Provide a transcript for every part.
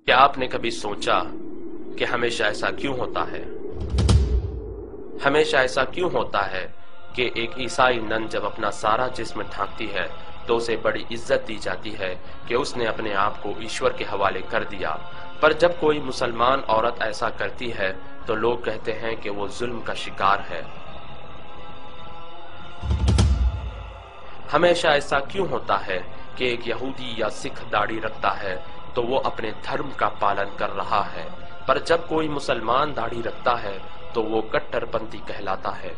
क्या आपने कभी सोचा कि हमेशा ऐसा क्यों होता है? हमेशा ऐसा क्यों होता है कि एक ईसाई नन जब अपना सारा जिस्म ढांकती है तो उसे बड़ी इज्जत दी जाती है कि उसने अपने आप को ईश्वर के हवाले कर दिया, पर जब कोई मुसलमान औरत ऐसा करती है तो लोग कहते हैं कि वो जुल्म का शिकार है। हमेशा ऐसा क्यों होता है कि एक यहूदी या सिख दाढ़ी रखता है तो वो अपने धर्म का पालन कर रहा है, पर जब कोई मुसलमान दाढ़ी रखता है तो वो कट्टरपंथी कहलाता है।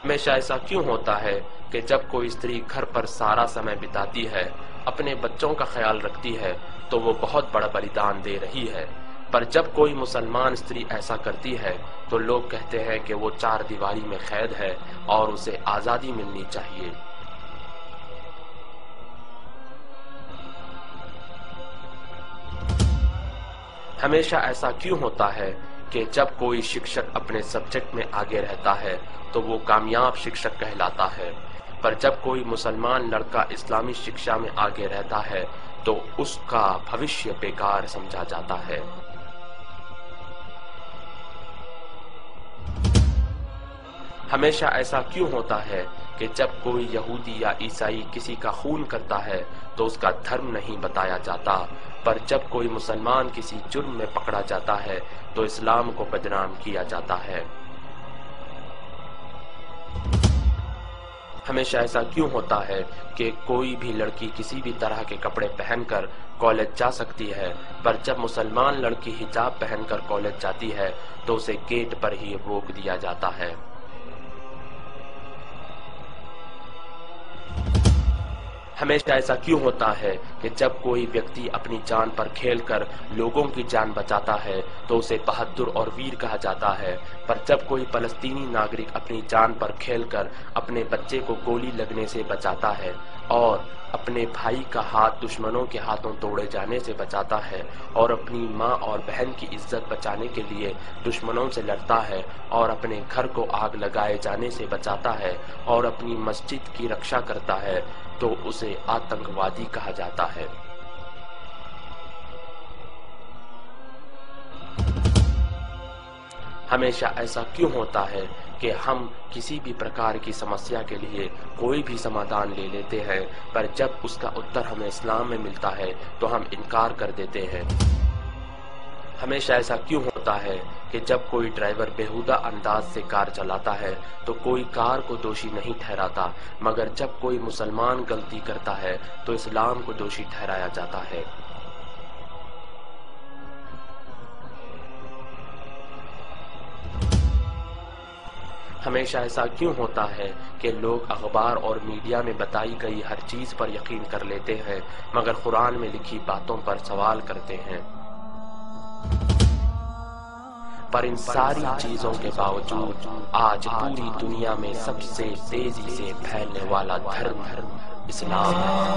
हमेशा ऐसा क्यों होता है कि जब कोई स्त्री घर पर सारा समय बिताती है, अपने बच्चों का ख्याल रखती है, तो वो बहुत बड़ा बलिदान दे रही है, पर जब कोई मुसलमान स्त्री ऐसा करती है तो लोग कहते हैं कि वो चार दीवारी में कैद है और उसे आजादी मिलनी चाहिए। हमेशा ऐसा क्यों होता है कि जब कोई शिक्षक अपने सब्जेक्ट में आगे रहता है तो वो कामयाब शिक्षक कहलाता है, पर जब कोई मुसलमान लड़का इस्लामी शिक्षा में आगे रहता है तो उसका भविष्य बेकार समझा जाता है। हमेशा ऐसा क्यों होता है कि जब कोई यहूदी या ईसाई किसी का खून करता है तो उसका धर्म नहीं बताया जाता, पर जब कोई मुसलमान किसी जुर्म में पकड़ा जाता है तो इस्लाम को बदनाम किया जाता है। हमेशा ऐसा क्यों होता है कि कोई भी लड़की किसी भी तरह के कपड़े पहनकर कॉलेज जा सकती है, पर जब मुसलमान लड़की हिजाब पहनकर कॉलेज जाती है तो उसे गेट पर ही रोक दिया जाता है। हमेशा ऐसा क्यों होता है कि जब कोई व्यक्ति अपनी जान पर खेलकर लोगों की जान बचाता है तो उसे बहादुर और वीर कहा जाता है, पर जब कोई फलस्तीनी नागरिक अपनी जान पर खेलकर अपने बच्चे को गोली लगने से बचाता है और अपने भाई का हाथ दुश्मनों के हाथों तोड़े जाने से बचाता है और अपनी माँ और बहन की इज्जत बचाने के लिए दुश्मनों से लड़ता है और अपने घर को आग लगाए जाने से बचाता है और अपनी मस्जिद की रक्षा करता है, तो उसे आतंकवादी कहा जाता है। हमेशा ऐसा क्यों होता है कि हम किसी भी प्रकार की समस्या के लिए कोई भी समाधान ले लेते हैं, पर जब उसका उत्तर हमें इस्लाम में मिलता है तो हम इनकार कर देते हैं। हमेशा ऐसा क्यों होता है कि जब कोई ड्राइवर बेहुदा अंदाज से कार चलाता है तो कोई कार को दोषी नहीं ठहराता, मगर जब कोई मुसलमान गलती करता है तो इस्लाम को दोषी ठहराया जाता है। हमेशा ऐसा क्यों होता है कि लोग अखबार और मीडिया में बताई गई हर चीज पर यकीन कर लेते हैं, मगर कुरान में लिखी बातों पर सवाल करते हैं। पर इन सारी चीजों के बावजूद आज पूरी दुनिया में सबसे तेजी से फैलने वाला धर्म इस्लाम है।